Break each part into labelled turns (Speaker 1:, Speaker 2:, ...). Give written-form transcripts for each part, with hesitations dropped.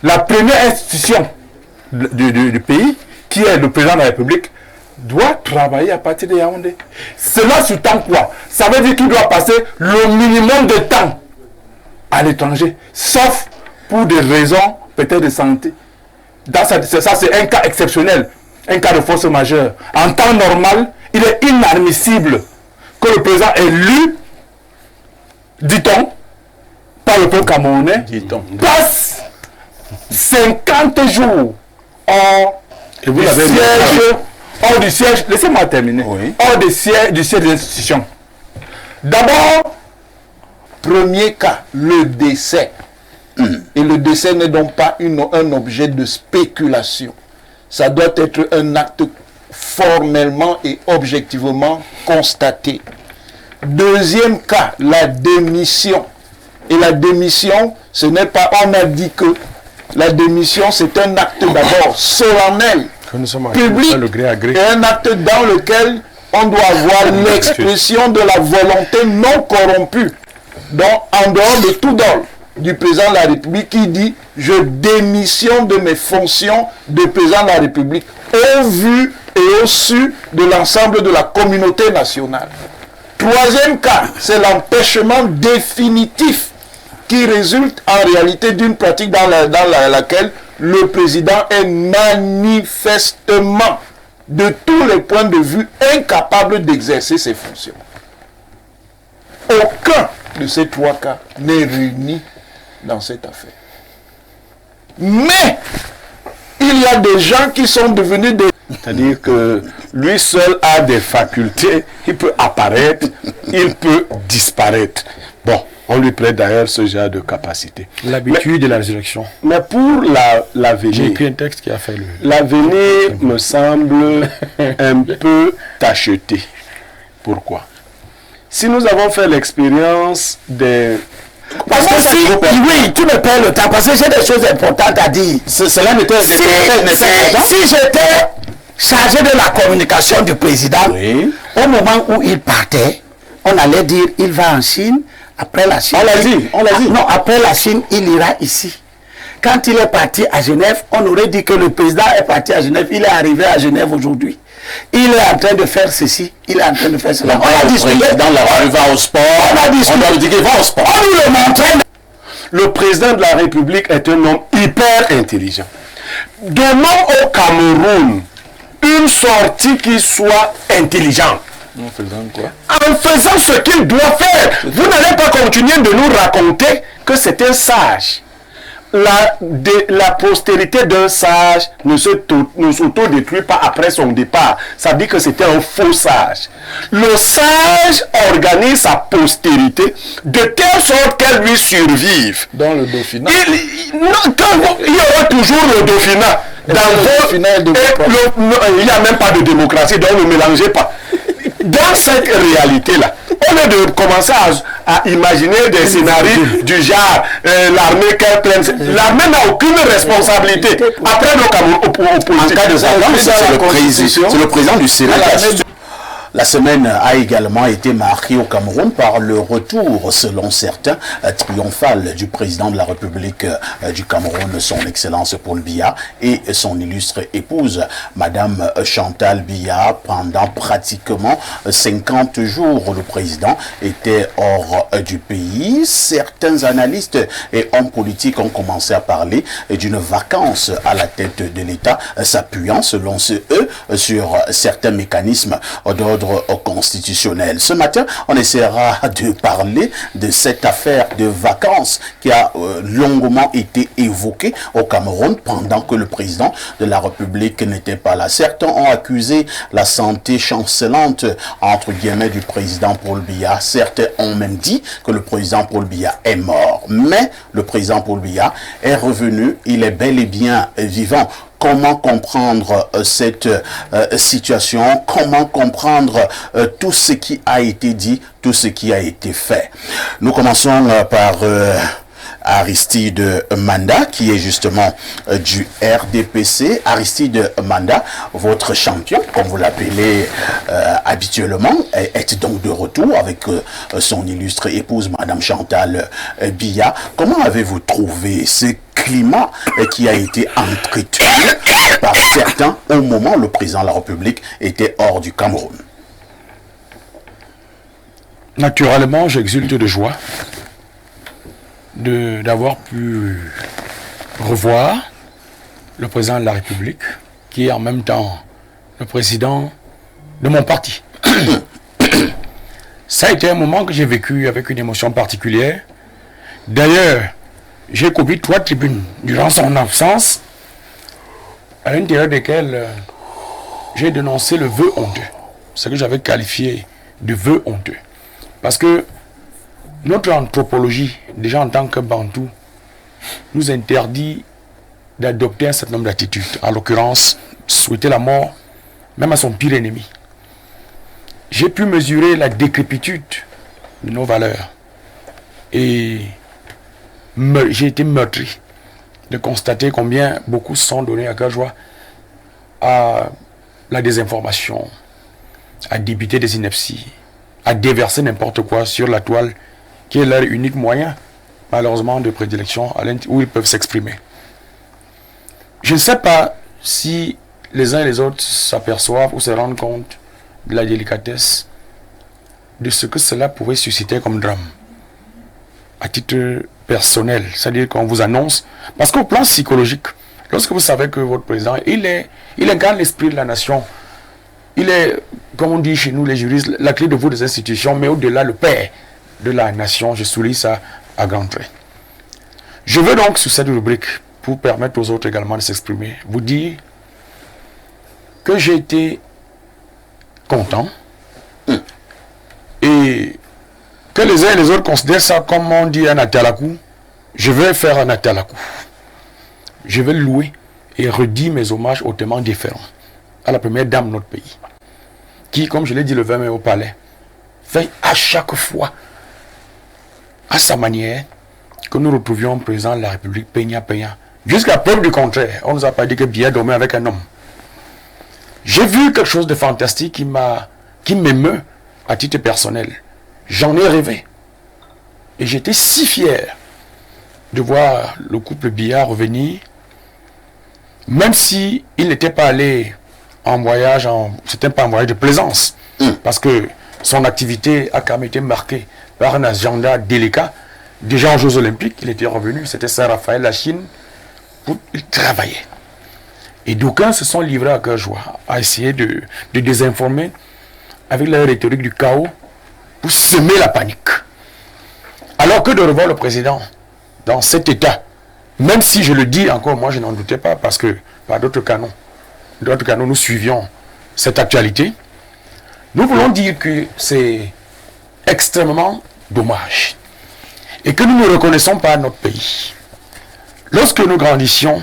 Speaker 1: la première institution du pays, qui est le président de la République, doit travailler à partir de Yaoundé. Cela sous-tend quoi? Ça veut dire qu'il doit passer le minimum de temps à l'étranger, sauf pour des raisons peut-être de santé. Ça, c'est un cas exceptionnel, un cas de force majeure. En temps normal, il est inadmissible que le président élu, dit-on, par le peuple camerounais, passe 50 jours hors du siège, laissez-moi terminer, oui. Hors du siège des institutions. D'abord,
Speaker 2: premier cas, le décès. Et le décès n'est donc pas un objet de spéculation. Ça doit être un acte formellement et objectivement constaté. Deuxième cas, la démission. Et la démission, ce n'est pas, on a dit que la démission, c'est un acte d'abord solennel, public, et un acte dans lequel on doit avoir l'expression de la volonté non corrompue, donc en dehors de tout dol du président de la République qui dit « Je démissionne de mes fonctions de président de la République au vu et au su de l'ensemble de la communauté nationale ». Troisième cas, c'est l'empêchement définitif qui résulte en réalité d'une pratique dans laquelle le président est manifestement, de tous les points de vue, incapable d'exercer ses fonctions. Aucun de ces trois cas n'est réuni dans cette affaire. Mais, il y a des gens qui sont devenus des...
Speaker 3: C'est-à-dire que lui seul a des facultés, il peut apparaître, il peut disparaître. Bon, on lui prête d'ailleurs ce genre de capacité.
Speaker 4: L'habitude de la résurrection.
Speaker 3: Mais pour l'avenir...
Speaker 4: J'ai écrit un texte qui a fait le...
Speaker 3: L'avenir me semble un peu tacheté. Pourquoi? Si nous avons fait l'expérience des...
Speaker 5: Parce que si, oui, tu me perds le temps, parce que j'ai des choses importantes à dire.
Speaker 3: Cela n'était
Speaker 5: si j'étais chargé de la communication du président, oui. Au moment où il partait, on allait dire il va en Chine, après la Chine.
Speaker 3: On l'a dit.
Speaker 5: Non, après la Chine, il ira ici. Quand il est parti à Genève, on aurait dit que le président est parti à Genève, il est arrivé à Genève aujourd'hui. Il est en train de faire ceci, il est en train de faire cela. On a discuté.
Speaker 3: Dans la rue, va au sport.
Speaker 5: On a discuté.
Speaker 3: On doit lui dire qu'il va au sport.
Speaker 5: On nous le montrait.
Speaker 3: Le président de la République est un homme hyper intelligent. Donnons au Cameroun une sortie qui soit intelligente.
Speaker 2: En faisant quoi?
Speaker 3: En faisant ce qu'il doit faire. Vous n'allez pas continuer de nous raconter que c'est un sage. La postérité d'un sage ne s'auto-détruit pas après son départ. Ça dit que c'était un faux sage. Le sage organise sa postérité de telle sorte qu'elle lui survive.
Speaker 2: Dans le Dauphinat.
Speaker 3: Il y aura toujours le Dauphinat. Il n'y a même pas de démocratie, donc ne mélangez pas. Dans cette réalité-là, au lieu de commencer à imaginer des scénarios du genre l'armée qu'elle prenne, l'armée n'a aucune responsabilité. Après le Cameroun, au politique.
Speaker 6: En cas de c'est le président du Sénat. La semaine a également été marquée au Cameroun par le retour, selon certains, triomphal du président de la République du Cameroun, son Excellence Paul Biya, et son illustre épouse, Madame Chantal Biya. Pendant pratiquement 50 jours, le président était hors du pays. Certains analystes et hommes politiques ont commencé à parler d'une vacance à la tête de l'État, s'appuyant, selon eux, sur certains mécanismes d'ordre constitutionnel. Ce matin, on essaiera de parler de cette affaire de vacances qui a longuement été évoquée au Cameroun pendant que le président de la République n'était pas là. Certains ont accusé la santé chancelante, entre guillemets, du président Paul Biya. Certains ont même dit que le président Paul Biya est mort. Mais le président Paul Biya est revenu, il est bel et bien vivant. Comment comprendre cette situation? Comment comprendre tout ce qui a été dit, tout ce qui a été fait? Nous commençons par Aristide Manda, qui est justement du RDPC. Aristide Manda, votre champion, comme vous l'appelez habituellement, est donc de retour avec son illustre épouse, Madame Chantal Biya. Comment avez-vous trouvé ce climat qui a été entretenu par certains au moment où le président de la République était hors du Cameroun?
Speaker 3: Naturellement, j'exulte de joie d'avoir pu revoir le président de la République, qui est en même temps le président de mon parti. Ça a été un moment que j'ai vécu avec une émotion particulière. D'ailleurs, j'ai coupé 3 tribunes durant son absence, à l'intérieur desquelles j'ai dénoncé le vœu honteux, ce que j'avais qualifié de vœu honteux. Parce que notre anthropologie, déjà en tant que Bantou, nous interdit d'adopter un certain nombre d'attitudes. En l'occurrence, souhaiter la mort, même à son pire ennemi. J'ai pu mesurer la décrépitude de nos valeurs. Et j'ai été meurtri de constater combien beaucoup se sont donnés à cœur joie à la désinformation, à débiter des inepties, à déverser n'importe quoi sur la toile, qui est leur unique moyen, malheureusement, de prédilection où ils peuvent s'exprimer. Je ne sais pas si les uns et les autres s'aperçoivent ou se rendent compte de la délicatesse de ce que cela pouvait susciter comme drame. À titre personnel, c'est-à-dire qu'on vous annonce, parce qu'au plan psychologique, lorsque vous savez que votre président, il incarne l'esprit de la nation, il est, comme on dit chez nous les juristes, la clé de voûte des institutions, mais au-delà le père de la nation, je souligne ça à grands traits. Je veux donc, sur cette rubrique, pour permettre aux autres également de s'exprimer, vous dire que j'ai été content et que les uns et les autres considèrent ça comme on dit un atalakou. Je vais faire un atalakou. Je vais louer et redire mes hommages hautement différents à la première dame de notre pays, qui, comme je l'ai dit le 20 mai au palais, fait à chaque fois, à sa manière, que nous retrouvions le président de la République peignant. Jusqu'à preuve du contraire, on ne nous a pas dit que Biya dormait avec un homme. J'ai vu quelque chose de fantastique qui m'émeut à titre personnel. J'en ai rêvé. Et j'étais si fier de voir le couple Biya revenir, même si il n'était pas allé en voyage, c'était pas un voyage de plaisance, parce que son activité a quand même été marquée par un agenda délicat. Déjà aux Jeux Olympiques, il était revenu, c'était Saint-Raphaël, la Chine, où il travaillait. Et d'aucuns se sont livrés à cœur joie à essayer de désinformer avec la rhétorique du chaos pour semer la panique. Alors que de revoir le président dans cet état, même si je le dis encore, moi je n'en doutais pas, parce que par d'autres canaux, nous suivions cette actualité, nous voulons dire que c'est extrêmement dommage et que nous ne reconnaissons pas notre pays. Lorsque nous grandissions,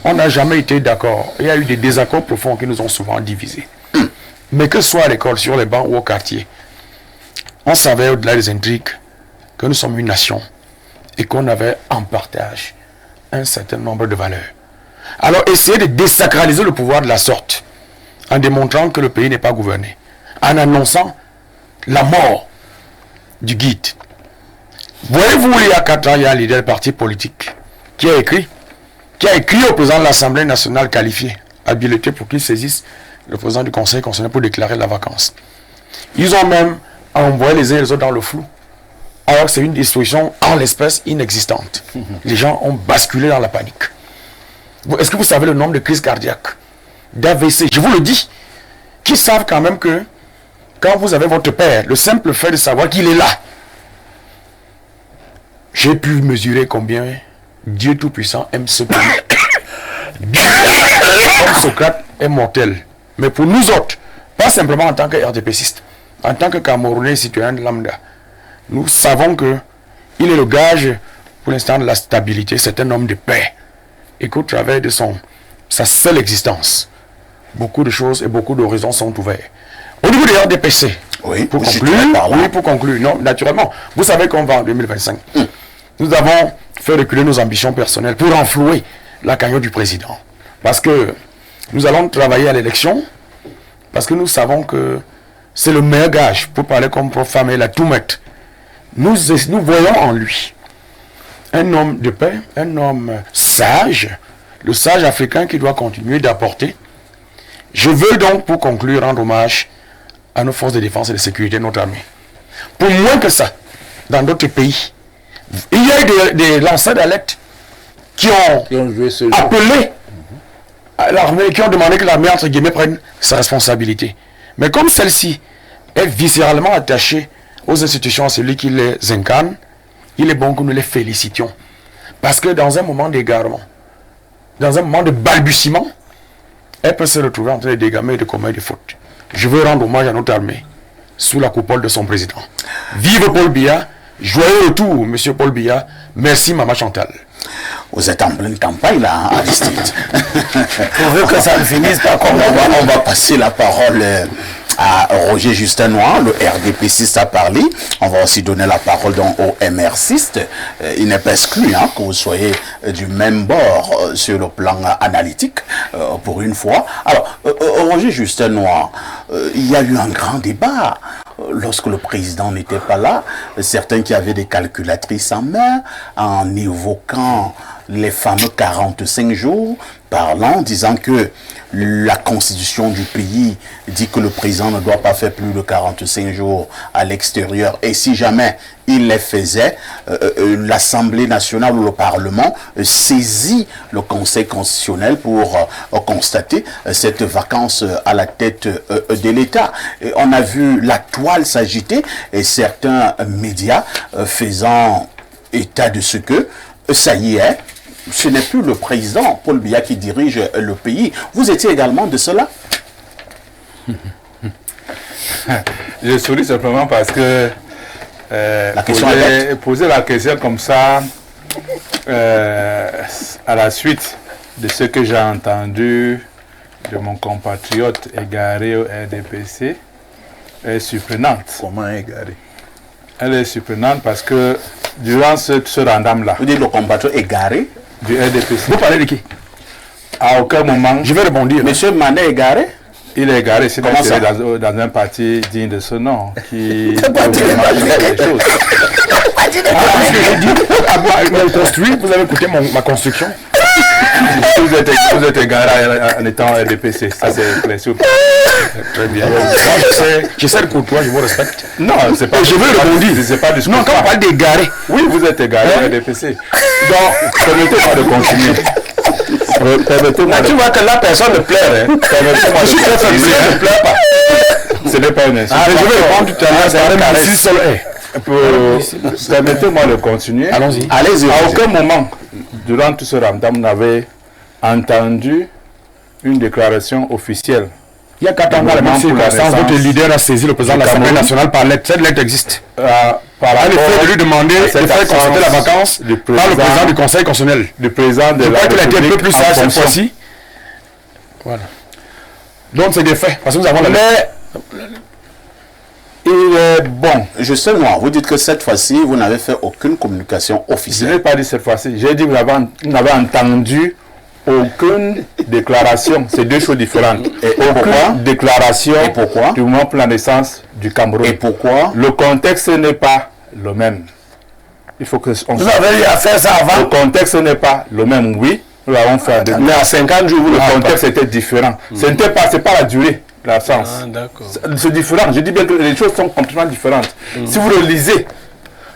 Speaker 3: on n'a jamais été d'accord. Il y a eu des désaccords profonds qui nous ont souvent divisés. Mais que ce soit à l'école, sur les bancs ou au quartier, on savait au-delà des intrigues que nous sommes une nation et qu'on avait en partage un certain nombre de valeurs. Alors essayer de désacraliser le pouvoir de la sorte, en démontrant que le pays n'est pas gouverné, en annonçant la mort du guide. Voyez-vous, il y a 4 ans, il y a un leader de parti politique qui a écrit au président de l'Assemblée nationale qualifiée, habilité pour qu'il saisisse le président du Conseil constitutionnel pour déclarer la vacance. Ils ont même envoyé les uns et les autres dans le flou, alors que c'est une disposition en l'espèce inexistante. Les gens ont basculé dans la panique. Est-ce que vous savez le nombre de crises cardiaques, d'AVC, je vous le dis, qui savent quand même que quand vous avez votre père, le simple fait de savoir qu'il est là, j'ai pu mesurer combien Dieu Tout-Puissant aime ce pays. Comme Socrate est mortel. Mais pour nous autres, pas simplement en tant que RDPciste, en tant que Camerounais citoyen de lambda, nous savons que il est le gage pour l'instant de la stabilité. C'est un homme de paix. Et qu'au travers de sa seule existence, beaucoup de choses et beaucoup d'horizons sont ouverts. Au niveau des RDPC, pour conclure, non, naturellement, vous savez qu'on va en 2025. Nous avons fait reculer nos ambitions personnelles pour renflouer la cagnotte du président. Parce que nous allons travailler à l'élection, parce que nous savons que c'est le meilleur gage, pour parler comme prof Famé, la tout mettre. Nous voyons en lui un homme de paix, un homme sage, le sage africain qui doit continuer d'apporter. Je veux donc, pour conclure, rendre hommage à nos forces de défense et de sécurité, notre armée. Pour moins que ça, dans d'autres pays, il y a eu des lanceurs d'alerte qui ont
Speaker 2: joué ce jeu.
Speaker 3: appelé à l'armée, qui ont demandé que l'armée, entre guillemets, prenne sa responsabilité. Mais comme celle-ci est viscéralement attachée aux institutions, à celui qui les incarne, il est bon que nous les félicitions. Parce que dans un moment d'égarement, dans un moment de balbutiement, elle peut se retrouver en train de dégamer et de commettre des fautes. Je veux rendre hommage à notre armée sous la coupole de son président. Vive Paul Biya, joyeux retour, monsieur Paul Biya. Merci, Maman Chantal.
Speaker 6: Vous êtes en pleine campagne là, Aristide.
Speaker 5: Pourvu que ça ne finisse pas comme
Speaker 6: On va passer la parole à Roger Justin Noir, le RDPCiste a parlé. On va aussi donner la parole donc au MRCiste. Il n'est pas exclu que vous soyez du même bord sur le plan analytique pour une fois. Alors, Roger Justin Noir, il y a eu un grand débat. Lorsque le président n'était pas là, certains qui avaient des calculatrices en main, en évoquant les fameux 45 jours, disant que la constitution du pays dit que le président ne doit pas faire plus de 45 jours à l'extérieur. Et si jamais il les faisait, l'Assemblée nationale ou le Parlement saisit le Conseil constitutionnel pour constater cette vacance à la tête de l'État. Et on a vu la toile s'agiter et certains médias faisant état de ce que ça y est, ce n'est plus le président Paul Biya qui dirige le pays. Vous étiez également de cela?
Speaker 1: Je souris simplement parce que poser la question comme ça, à la suite de ce que j'ai entendu de mon compatriote égaré au RDPC, est surprenante.
Speaker 2: Comment égaré?
Speaker 1: Elle est surprenante parce que durant ce randam-là...
Speaker 6: Vous dites le compatriote égaré
Speaker 1: du RDPC.
Speaker 3: Vous parlez de qui?
Speaker 1: À aucun moment...
Speaker 3: Je vais rebondir.
Speaker 6: Monsieur Mané égaré?
Speaker 1: Il est égaré, c'est dans un parti digne de ce nom, qui... C'est pas des choses.
Speaker 3: Vous avez écouté ma construction?
Speaker 1: Vous êtes égaré en étant RDPC, ça c'est clair.
Speaker 3: Très bien. Je sais le courtois, je vous respecte.
Speaker 1: Non, c'est pas...
Speaker 3: Je veux rebondir.
Speaker 1: C'est pas du
Speaker 3: Non, quand on parle d'égaré.
Speaker 1: Oui, vous êtes égaré au RDPC. Donc, permettez-moi de continuer. Permettez-moi.
Speaker 3: Tu vois que là, personne ne pleure.
Speaker 1: Permettez-moi de continuer. Ce n'est pas une insulte.
Speaker 3: Je vais répondre tout à l'heure.
Speaker 1: Permettez-moi de continuer.
Speaker 3: Allons-y.
Speaker 1: Allez-y. À aucun moment, durant tout ce ramadan, vous n'avez entendu une déclaration officielle.
Speaker 3: Il y a 4 ans, votre leader a saisi le président de l'Assemblée nationale par lettre. Cette lettre existe. Par le fait de lui demander de faire constater la vacance par le président du Conseil constitutionnel.
Speaker 1: Le président de
Speaker 3: je
Speaker 1: la
Speaker 3: crois qu'il a été un peu
Speaker 1: République
Speaker 3: plus sage cette fois-ci. Voilà. Donc c'est des faits. Parce que nous avons
Speaker 1: il est bon.
Speaker 6: Justin Noir, vous dites que cette fois-ci, vous n'avez fait aucune communication
Speaker 1: Je
Speaker 6: officielle.
Speaker 1: n'ai pas dit cette fois-ci. J'ai dit que vous n'avez entendu aucune déclaration. C'est deux choses différentes.
Speaker 6: Et pourquoi?
Speaker 1: Déclaration
Speaker 6: Et pourquoi?
Speaker 1: du moment pour la naissance du Cameroun.
Speaker 6: Et pourquoi?
Speaker 1: Le contexte n'est pas le même. Il faut que on
Speaker 5: Vous avez eu à faire ça
Speaker 1: Le
Speaker 5: avant?
Speaker 1: contexte n'est pas le même, oui. Nous l'avons fait en
Speaker 3: Mais à 50 jours, vous
Speaker 1: le contexte était différent. C'est pas la durée, l'absence. C'est différent. Je dis bien que les choses sont complètement différentes. Si vous relisez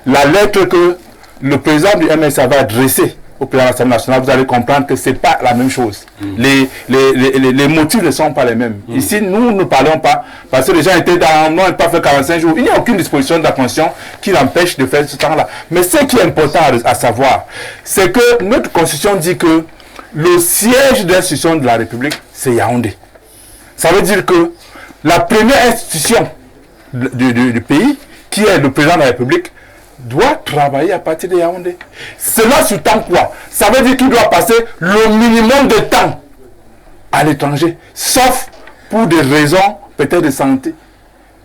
Speaker 1: la lettre que le président du MS avait adressée au président de l'Assemblée nationale, vous allez comprendre que ce n'est pas la même chose. Les motifs ne sont pas les mêmes. Ici, nous ne parlons pas, parce que les gens étaient n'ont pas fait 45 jours. Il n'y a aucune disposition de la Constitution qui l'empêche de faire ce temps-là. Mais ce qui est important à savoir, c'est que notre Constitution dit que le siège de l'institution de la République, c'est Yaoundé. Ça veut dire que la première institution du pays, qui est le président de la République, doit travailler à partir de Yaoundé. Cela sous-tend quoi? Ça veut dire qu'il doit passer le minimum de temps à l'étranger, sauf pour des raisons peut-être de santé.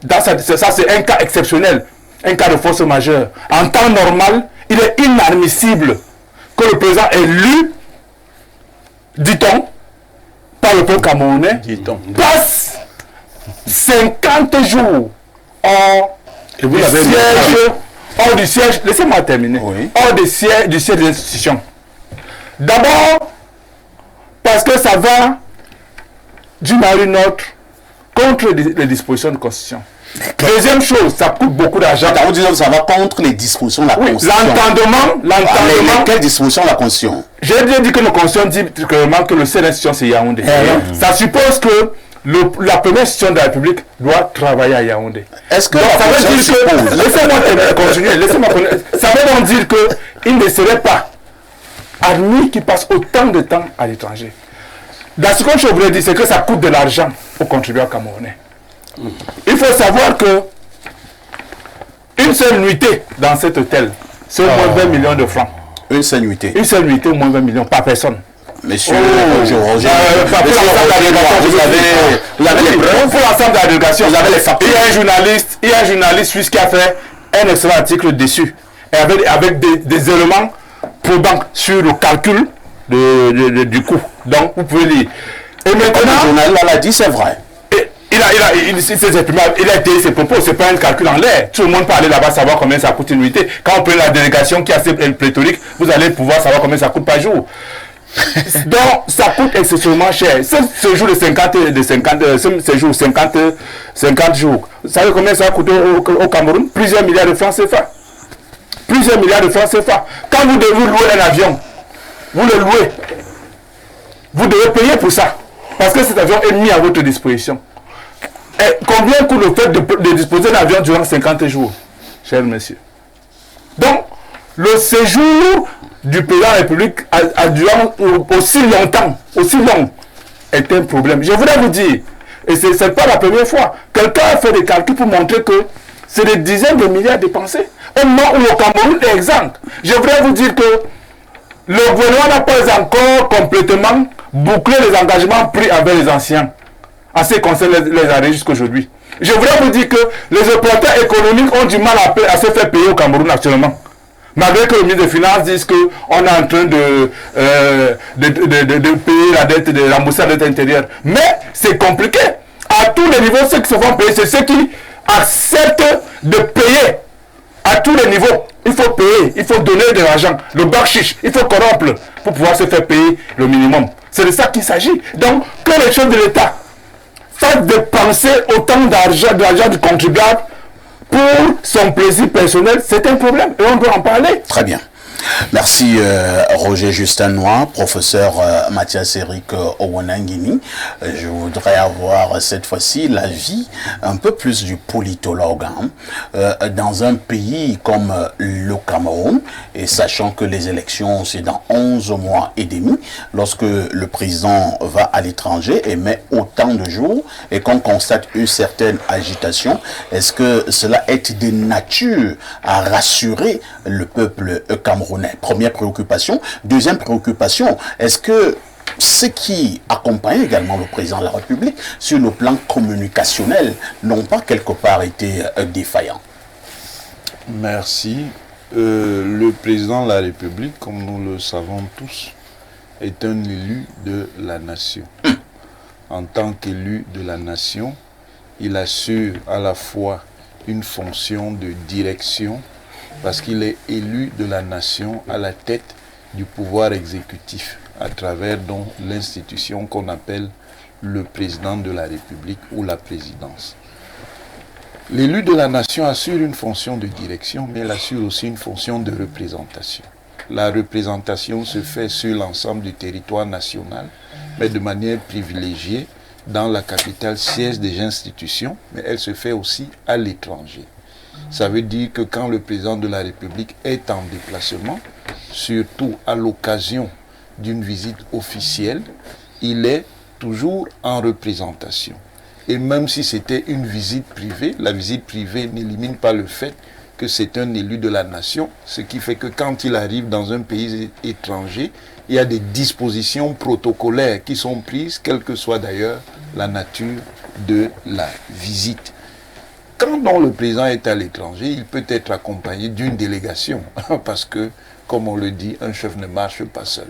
Speaker 1: Ça, c'est un cas exceptionnel, un cas de force majeure. En temps normal, il est inadmissible que le président élu, dit-on, par le peuple camerounais, passe 50 jours en siège hors du siège, laissez-moi terminer, hors du siège des institutions. D'abord, parce que ça va d'une manière ou d'une autre contre les dispositions de la Constitution. Deuxième chose, ça coûte beaucoup d'argent.
Speaker 6: Vous dites que ça va contre les dispositions de la Constitution.
Speaker 1: L'entendement.
Speaker 6: Quelles dispositions de la Constitution?
Speaker 1: J'ai bien dit que la Constitution dit clairement que le seul institution c'est Yaoundé. Ça suppose que la première institution de la République doit travailler à Yaoundé.
Speaker 6: Est-ce que
Speaker 1: ça veut dire que, laissez-moi continuer, ça veut donc dire qu'il ne serait pas admis qu'il passe autant de temps à l'étranger. Dans ce que je voulais dire, c'est que ça coûte de l'argent aux contribuables camerounais. Il faut savoir que une seule nuitée dans cet hôtel, c'est au moins 20 millions de francs.
Speaker 6: Une seule nuitée.
Speaker 1: Une seule nuitée, au moins 20 millions par personne.
Speaker 6: Monsieur
Speaker 1: vous avez les preuves. Pour l'ensemble de la délégation, vous avez les factures. Il y a un journaliste suisse qui a fait un excellent article dessus, et avec des éléments probants sur le calcul du coût. Donc, vous pouvez lire. Et maintenant,
Speaker 6: le journaliste l'a dit, c'est vrai.
Speaker 1: Il a été ses propos, c'est pas un calcul en l'air. Tout le monde peut aller là-bas savoir combien ça coûte une nuitée. Quand on prend la délégation qui est assez pléthorique, vous allez pouvoir savoir combien ça coûte par jour. Donc ça coûte excessivement cher. Ce jour de 50 jours, vous savez combien ça coûte au Cameroun? Plusieurs milliards de francs CFA. Plusieurs milliards de francs CFA. Quand vous devez louer un avion, vous le louez. Vous devez payer pour ça. Parce que cet avion est mis à votre disposition. Et combien coûte le fait de disposer d'un avion durant 50 jours, cher monsieur? Donc, le séjour du président de la République durant aussi long, est un problème. Je voudrais vous dire, et ce n'est pas la première fois, quelqu'un a fait des calculs pour montrer que c'est des dizaines de milliards dépensés. Au moment où le Cameroun est exempt. Je voudrais vous dire que le gouvernement n'a pas encore complètement bouclé les engagements pris avec les anciens en ce qui concerne les arrêts jusqu'à aujourd'hui. Je voudrais vous dire que les opérateurs économiques ont du mal à se faire payer au Cameroun actuellement. Malgré que le ministre des Finances dise qu'on est en train de payer la dette, de rembourser la dette intérieure. Mais c'est compliqué. À tous les niveaux, ceux qui se font payer, c'est ceux qui acceptent de payer. À tous les niveaux, il faut payer, il faut donner de l'argent. Le bakshish, il faut corrompre pour pouvoir se faire payer le minimum. C'est de ça qu'il s'agit. Donc, que les chefs de l'État fassent dépenser autant d'argent, du contribuable pour son plaisir personnel, c'est un problème et on doit en parler.
Speaker 6: Très bien. Merci Roger Justin Noir, professeur Mathias Eric Owanangini. Je voudrais avoir cette fois-ci l'avis un peu plus du politologue dans un pays comme le Cameroun, et sachant que les élections c'est dans 11 mois et demi, lorsque le président va à l'étranger et met autant de jours et qu'on constate une certaine agitation, est-ce que cela est de nature à rassurer le peuple camerounais? Première préoccupation. Deuxième préoccupation, est-ce que ce qui accompagne également le président de la République sur le plan communicationnel n'ont pas quelque part été défaillants?
Speaker 2: Merci. Le président de la République, comme nous le savons tous, est un élu de la nation. En tant qu'élu de la nation, il assure à la fois une fonction de direction, parce qu'il est élu de la nation à la tête du pouvoir exécutif, à travers donc l'institution qu'on appelle le président de la République ou la présidence. L'élu de la nation assure une fonction de direction, mais il assure aussi une fonction de représentation. La représentation se fait sur l'ensemble du territoire national, mais de manière privilégiée dans la capitale siège des institutions, mais elle se fait aussi à l'étranger. Ça veut dire que quand le président de la République est en déplacement, surtout à l'occasion d'une visite officielle, il est toujours en représentation. Et même si c'était une visite privée, la visite privée n'élimine pas le fait que c'est un élu de la nation, ce qui fait que quand il arrive dans un pays étranger, il y a des dispositions protocolaires qui sont prises, quelle que soit d'ailleurs la nature de la visite. Quand donc le président est à l'étranger, il peut être accompagné d'une délégation, parce que, comme on le dit, un chef ne marche pas seul.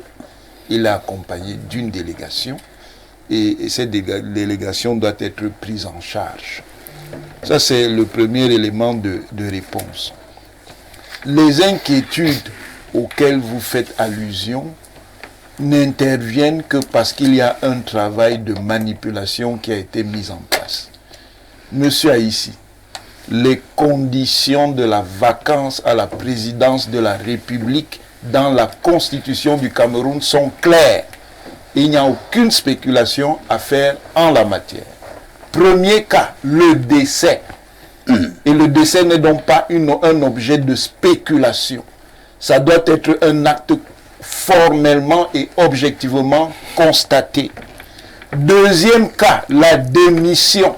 Speaker 2: Il est accompagné d'une délégation, et cette délégation doit être prise en charge. Ça, c'est le premier élément de réponse. les inquiétudes auxquelles vous faites allusion n'interviennent que parce qu'il y a un travail de manipulation qui a été mis en place. Monsieur Haïssi, les conditions de la vacance à la présidence de la République dans la constitution du Cameroun sont claires. Il n'y a aucune spéculation à faire en la matière. Premier cas, le décès. Et le décès n'est donc pas un objet de spéculation. Ça doit être un acte formellement et objectivement constaté. Deuxième cas, la démission.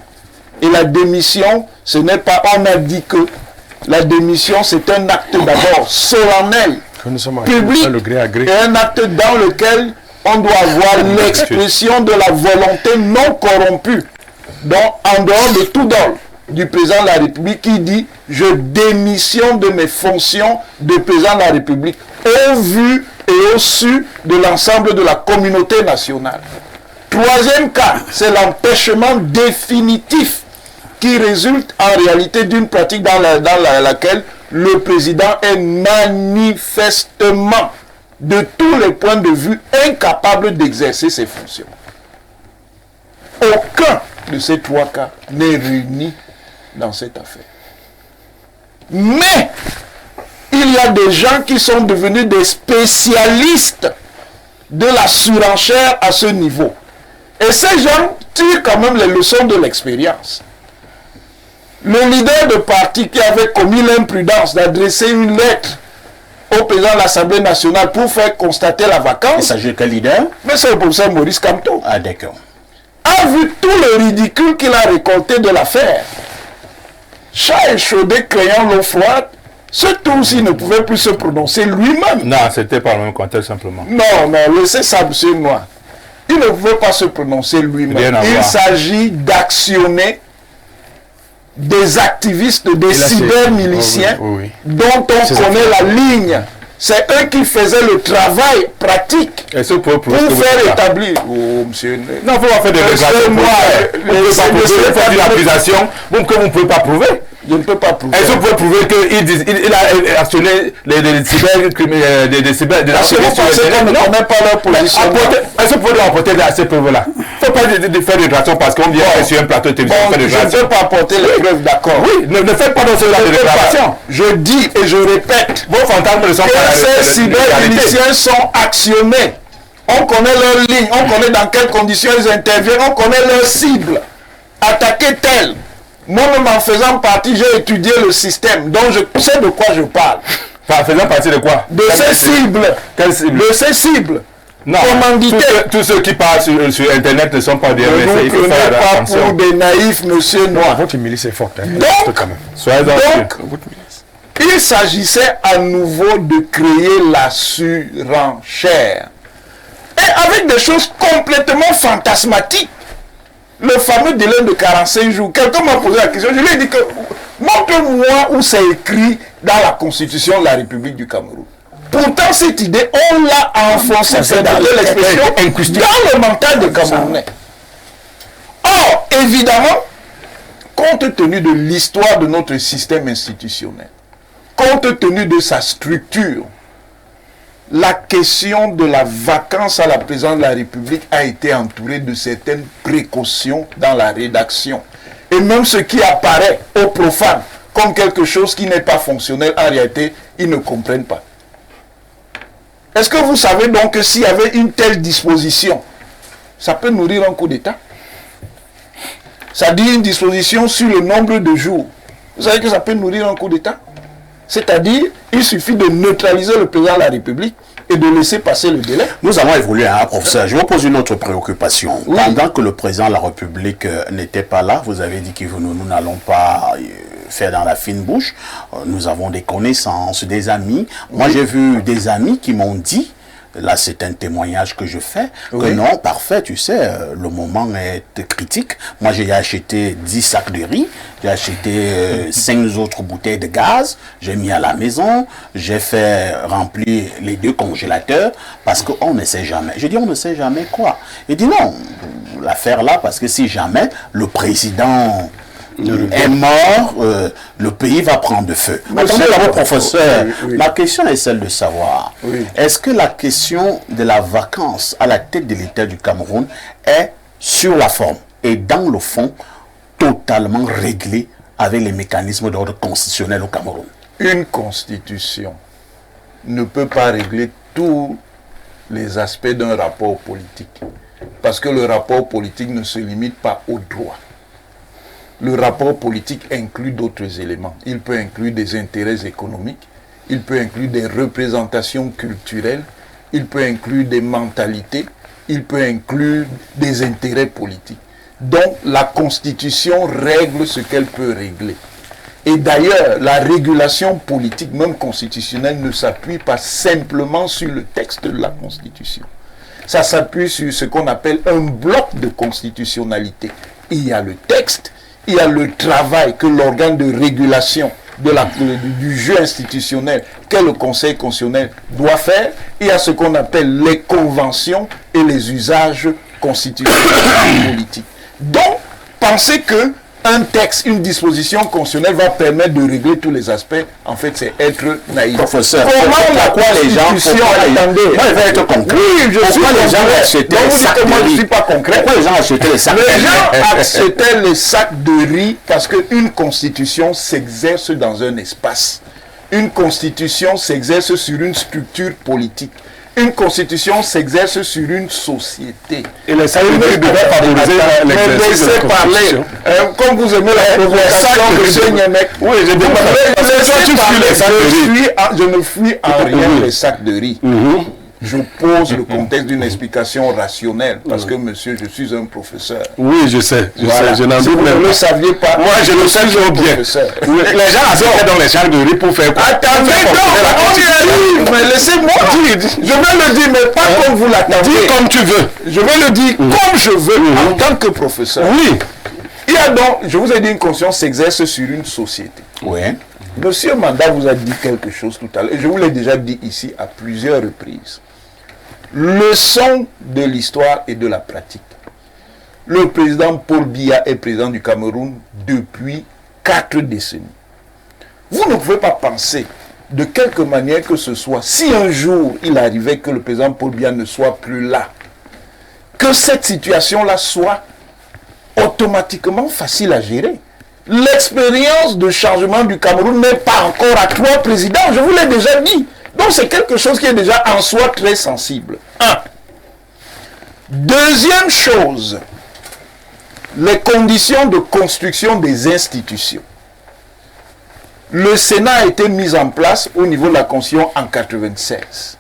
Speaker 2: Et la démission, ce n'est pas, on a dit que la démission, c'est un acte d'abord solennel, public, et un acte dans lequel on doit avoir l'expression de la volonté non corrompue, donc en dehors de tout dol du président de la République qui dit « Je démissionne de mes fonctions de président de la République au vu et au su de l'ensemble de la communauté nationale. » Troisième cas, c'est l'empêchement définitif qui résulte en réalité d'une pratique dans laquelle le président est manifestement, de tous les points de vue, incapable d'exercer ses fonctions. Aucun de ces trois cas n'est réuni dans cette affaire. Mais il y a des gens qui sont devenus des spécialistes de la surenchère à ce niveau. Et ces gens tirent quand même les leçons de l'expérience. Le leader de parti qui avait commis l'imprudence d'adresser une lettre au président de l'Assemblée nationale pour faire constater la vacance.
Speaker 6: Il s'agit de quel leader?
Speaker 2: Mais c'est le professeur Maurice Kamto.
Speaker 6: Ah, d'accord.
Speaker 2: A vu tout le ridicule qu'il a récolté de l'affaire. Chat échaudé craignant l'eau froide, ce tour-ci ne pouvait plus se prononcer lui-même.
Speaker 1: Non, c'était pas le même contexte simplement.
Speaker 2: Non, laissez ça, monsieur Noir. Il ne pouvait pas se prononcer lui-même. Il s'agit d'actionner des activistes, des cybermiliciens dont on connaît la ligne. C'est eux qui faisaient le travail pratique pour faire établir. Oh, monsieur.
Speaker 1: Non, il faut pas faire des déclarations. Vous ne faire une accusation que vous ne pouvez pas prouver.
Speaker 2: Je ne peux pas prouver.
Speaker 1: Est-ce que vous pouvez prouver qu'il a actionné des cyber... Des
Speaker 2: Parce que vous pensez qu'on ne connaît pas leur position.
Speaker 1: Est-ce que vous pouvez apporter ces preuves-là? Il ne faut pas faire des déclarations parce qu'on vient sur un plateau de télévision.
Speaker 2: Je ne peux pas apporter les preuves, d'accord.
Speaker 1: Oui, ne faites pas dans ce genre de déclaration.
Speaker 2: Je dis et je répète.
Speaker 1: Vos fantasmes ne sont pas...
Speaker 2: Ces cyber-miliciens sont actionnés. On connaît leur ligne, on connaît dans quelles conditions ils interviennent, on connaît leur cible. Attaquer tel. Moi-même, en faisant partie, j'ai étudié le système, donc je sais de quoi je parle.
Speaker 1: En faisant partie de quoi?
Speaker 2: De ces cibles.
Speaker 1: Quelle cible?
Speaker 2: De ces cibles.
Speaker 1: Non, tous ceux qui parlent sur Internet ne sont pas des
Speaker 2: RSC. Il faut faire attention. Pas pour des naïfs, monsieur Noir.
Speaker 4: Votre milice est forte.
Speaker 2: Donc, il s'agissait à nouveau de créer la surenchère. Et avec des choses complètement fantasmatiques. Le fameux délai de 45 jours. Quelqu'un m'a posé la question. Je lui ai dit que montre-moi où c'est écrit dans la Constitution de la République du Cameroun. Pourtant, cette idée, on l'a enfoncée, c'est dans l'expression, dans le mental des Camerounais. Or, évidemment, compte tenu de l'histoire de notre système institutionnel, compte tenu de sa structure, la question de la vacance à la présidence de la République a été entourée de certaines précautions dans la rédaction. Et même ce qui apparaît aux profanes comme quelque chose qui n'est pas fonctionnel, en réalité, ils ne comprennent pas. Est-ce que vous savez donc que s'il y avait une telle disposition, ça peut nourrir un coup d'État? Ça dit une disposition sur le nombre de jours. Vous savez que ça peut nourrir un coup d'État? C'est-à-dire, il suffit de neutraliser le président de la République et de laisser passer le délai.
Speaker 6: Nous avons évolué, professeur. Je vous pose une autre préoccupation. Oui. Pendant que le président de la République n'était pas là, vous avez dit que nous n'allons pas faire dans la fine bouche. Nous avons des connaissances, des amis. Moi, j'ai vu des amis qui m'ont dit, là c'est un témoignage que je fais, que non, parfait, tu sais, le moment est critique. Moi j'ai acheté 10 sacs de riz, j'ai acheté 5 autres bouteilles de gaz, j'ai mis à la maison, j'ai fait remplir les 2 congélateurs, parce qu'on ne sait jamais. Je dis on ne sait jamais quoi. Il dit non, l'affaire là, parce que si jamais le président est mort, le pays va prendre feu. Attendez d'abord, professeur, ma question est celle de savoir, est-ce que la question de la vacance à la tête de l'État du Cameroun est sur la forme et dans le fond totalement réglée avec les mécanismes d'ordre constitutionnel au Cameroun?
Speaker 2: Une constitution ne peut pas régler tous les aspects d'un rapport politique. Parce que le rapport politique ne se limite pas au droit. Le rapport politique inclut d'autres éléments. Il peut inclure des intérêts économiques, il peut inclure des représentations culturelles, il peut inclure des mentalités, il peut inclure des intérêts politiques. Donc la Constitution règle ce qu'elle peut régler. Et d'ailleurs, la régulation politique, même constitutionnelle, ne s'appuie pas simplement sur le texte de la Constitution. Ça s'appuie sur ce qu'on appelle un bloc de constitutionnalité. Il y a le texte, il y a le travail que l'organe de régulation du jeu institutionnel, qu'est le Conseil constitutionnel, doit faire. Il y a ce qu'on appelle les conventions et les usages constitutionnels politiques. Donc, pensez que un texte, une disposition constitutionnelle va permettre de régler tous les aspects, en fait, c'est être naïf.
Speaker 6: Professeur,
Speaker 2: comment la Constitution... Attendez,
Speaker 6: moi, je vais être concret.
Speaker 2: Oui, je suis
Speaker 6: les gens achetaient
Speaker 2: donc vous dites que moi, je ne suis pas concret.
Speaker 6: Pourquoi les gens achetaient les sacs de riz?
Speaker 2: Les gens achetaient les sacs de riz parce qu'une constitution s'exerce dans un espace. Une constitution s'exerce sur une structure politique. Une constitution s'exerce sur une société.
Speaker 3: Et les sacs de riz devaient favoriser l'exercice de la constitution.
Speaker 2: Comme vous aimez la provocation de Niemek. Oui, je ne fuis en rien les sacs de riz. Je pose le contexte d'une explication rationnelle parce que monsieur, je suis un professeur.
Speaker 3: Oui, je sais,
Speaker 2: Voilà.
Speaker 3: je n'en doute
Speaker 2: Vous
Speaker 3: même
Speaker 2: ne
Speaker 3: pas.
Speaker 2: le saviez pas.
Speaker 3: Moi, je le sais toujours bien.
Speaker 2: Professeur.
Speaker 3: Les gens achetaient dans les sacs de riz pour faire quoi?
Speaker 2: Attendez, non, on y arrive, mais laissez-moi. Je vais le dire, mais pas comme vous l'attendez.
Speaker 3: Dis comme tu veux.
Speaker 2: Je vais le dire comme je veux, en tant que professeur.
Speaker 3: Oui.
Speaker 2: Il y a donc, je vous ai dit, une conscience s'exerce sur une société.
Speaker 6: Oui.
Speaker 2: Monsieur Manda vous a dit quelque chose tout à l'heure, et je vous l'ai déjà dit ici à plusieurs reprises. Leçon de l'histoire et de la pratique. Le président Paul Biya est président du Cameroun depuis 4 décennies. Vous ne pouvez pas penser, de quelque manière que ce soit, si un jour il arrivait que le président Paul Biya ne soit plus là, que cette situation-là soit automatiquement facile à gérer. L'expérience de changement du Cameroun n'est pas encore à 3 présidents, je vous l'ai déjà dit. Donc c'est quelque chose qui est déjà en soi très sensible. Deuxième chose, les conditions de construction des institutions. Le Sénat a été mis en place au niveau de la Constitution en 1996.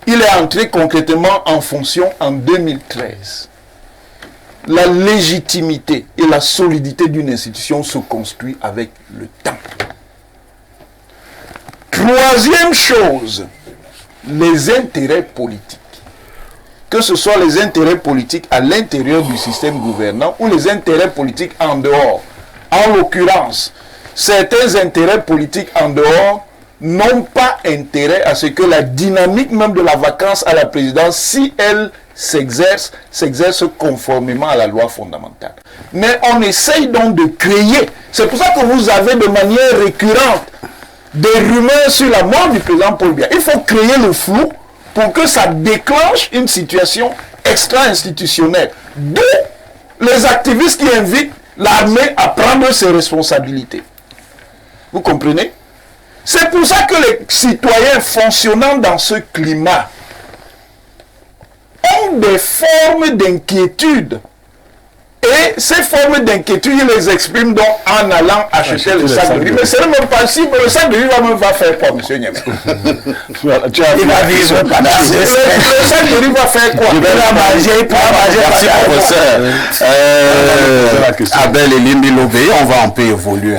Speaker 2: Il est entré concrètement en fonction en 2013. La légitimité et la solidité d'une institution se construit avec le temps. Troisième chose, les intérêts politiques. Que ce soit les intérêts politiques à l'intérieur du système gouvernant ou les intérêts politiques en dehors. En l'occurrence, certains intérêts politiques en dehors n'ont pas intérêt à ce que la dynamique même de la vacance à la présidence, si elle s'exerce conformément à la loi fondamentale. Mais on essaye donc de créer. C'est pour ça que vous avez de manière récurrente des rumeurs sur la mort du président Paul Biya. Il faut créer le flou pour que ça déclenche une situation extra-institutionnelle. D'où les activistes qui invitent l'armée à prendre ses responsabilités. Vous comprenez? C'est pour ça que les citoyens fonctionnant dans ce climat ont des formes d'inquiétude. Et ces formes d'inquiétude, ils les expriment donc en allant acheter le sac de riz. Mais c'est même pas si le sac de riz va faire quoi, monsieur Niemek?
Speaker 5: Il va vivre pendant
Speaker 2: Le sac de riz va faire quoi?
Speaker 5: Il va manger,
Speaker 6: Merci, professeur. Abel Elimbi Lobé, on va un peu évoluer.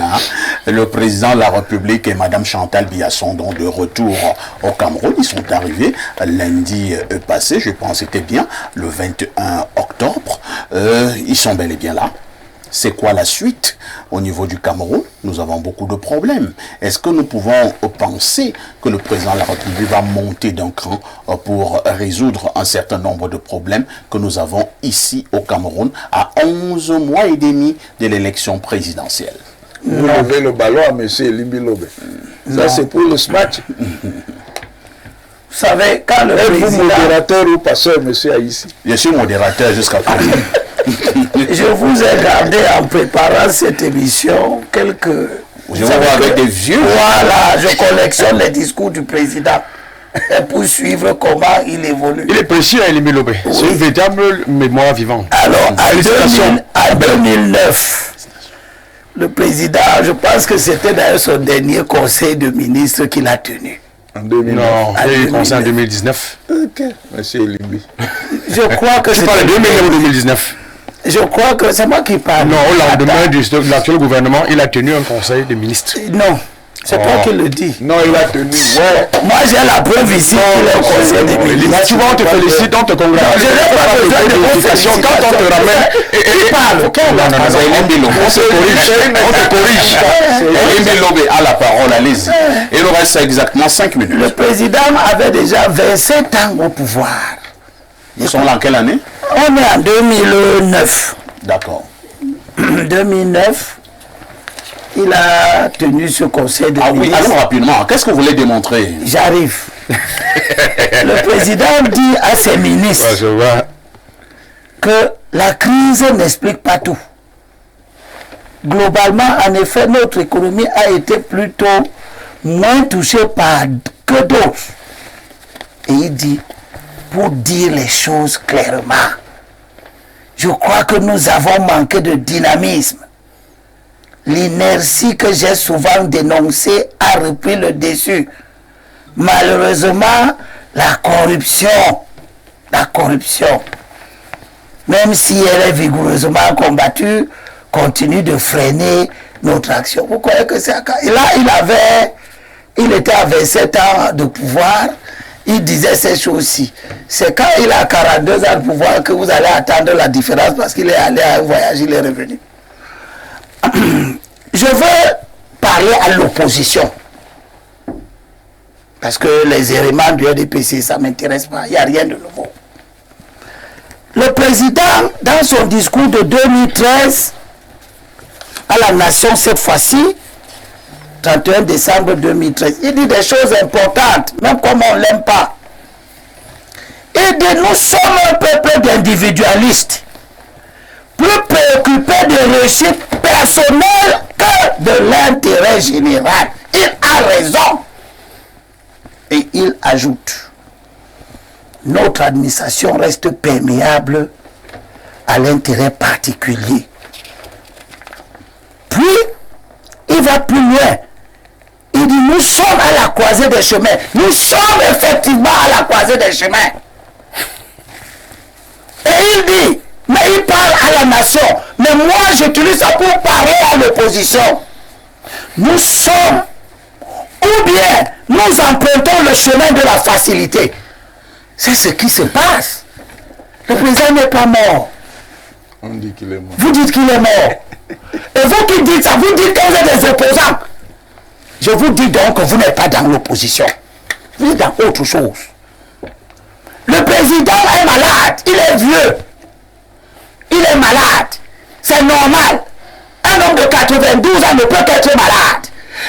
Speaker 6: Le président de la République et Madame Chantal Biya sont donc de retour au Cameroun. Ils sont arrivés lundi passé, je pense que c'était bien, le 21 octobre. Ils sont bel et bien là. C'est quoi la suite au niveau du Cameroun? Nous avons beaucoup de problèmes. Est-ce que nous pouvons penser que le président de la République va monter d'un cran pour résoudre un certain nombre de problèmes que nous avons ici au Cameroun à 11 mois et demi de l'élection présidentielle?
Speaker 2: Vous levez le ballon à M. Elimbi Lobé. Ça, c'est pour le match.
Speaker 5: Vous savez, quand le
Speaker 2: Êtes-vous
Speaker 5: président...
Speaker 2: modérateur ou passeur, M. Aïssi?
Speaker 6: Je suis modérateur jusqu'à présent.
Speaker 5: Je vous ai gardé en préparant cette émission quelques...
Speaker 6: Je vous vois avec des vieux.
Speaker 5: Voilà, je collectionne les discours du président pour suivre comment il évolue.
Speaker 3: Il est précieux, Elimbi Lobé. C'est une véritable mémoire vivante.
Speaker 5: Alors, en 2009, le président, je pense que c'était d'ailleurs son dernier conseil de ministre qu'il a tenu.
Speaker 2: En 2009.
Speaker 3: Non, il y a eu le conseil en 2019.
Speaker 2: Ok, M. Elimbi.
Speaker 5: Je crois que
Speaker 3: Tu parles de 2009 ou 2019?
Speaker 5: Je crois que c'est moi qui parle.
Speaker 3: Non, au lendemain de l'actuel gouvernement, il a tenu un conseil de ministres.
Speaker 5: Non, c'est toi qui le dis.
Speaker 2: Non, il a tenu. Ouais.
Speaker 5: Moi, j'ai la preuve ici qu'il est au conseil des ministres.
Speaker 3: Tu vois, on te félicite, on te congratule.
Speaker 5: Je n'ai pas besoin de
Speaker 3: félicitations. Quand on te ramène...
Speaker 5: Qui parle?
Speaker 6: On te corrige. Elimbi Lobé a la parole, allez-y. Il nous reste exactement 5 minutes.
Speaker 5: Le président avait déjà 27 ans au pouvoir.
Speaker 6: Nous sommes là en quelle année?
Speaker 5: On est en 2009.
Speaker 6: D'accord.
Speaker 5: 2009, il a tenu ce conseil de
Speaker 6: Ah oui,
Speaker 5: ministres.
Speaker 6: allons rapidement. Qu'est-ce que vous voulez démontrer?
Speaker 5: J'arrive. Le président dit à ses ministres
Speaker 3: Je vois.
Speaker 5: que la crise n'explique pas tout. Globalement, en effet, notre économie a été plutôt moins touchée par que d'autres. Et il dit, pour dire les choses clairement, je crois que nous avons manqué de dynamisme. L'inertie que j'ai souvent dénoncée a repris le dessus. Malheureusement, la corruption, même si elle est vigoureusement combattue, continue de freiner notre action. Vous croyez que c'est un cas? Et là, il était à 27 ans de pouvoir, il disait ces choses-ci. C'est quand il a 42 ans de pouvoir que vous allez attendre la différence parce qu'il est allé à un voyage, il est revenu. Je veux parler à l'opposition. Parce que les éléments du RDPC, ça ne m'intéresse pas, il n'y a rien de nouveau. Le président, dans son discours de 2013, à la nation cette fois-ci, 31 décembre 2013, il dit des choses importantes, même comme on ne l'aime pas. Il dit, nous sommes un peuple d'individualistes, plus préoccupés de réussite personnelle que de l'intérêt général. Il a raison. Et il ajoute, notre administration reste perméable à l'intérêt particulier. Puis, il va plus loin. Il dit, nous sommes à la croisée des chemins. Nous sommes effectivement à la croisée des chemins. Et il dit, mais il parle à la nation. Mais moi, j'utilise ça pour parler à l'opposition. Nous sommes, ou bien, nous empruntons le chemin de la facilité. C'est ce qui se passe. Le président n'est pas mort.
Speaker 2: On dit qu'il est mort.
Speaker 5: Vous dites qu'il est mort. Et vous qui dites ça, vous dites que vous êtes des opposants. Je vous dis donc que vous n'êtes pas dans l'opposition. Vous êtes dans autre chose. Le président est malade. Il est vieux. Il est malade. C'est normal. Un homme de 92 ans ne peut qu'être malade.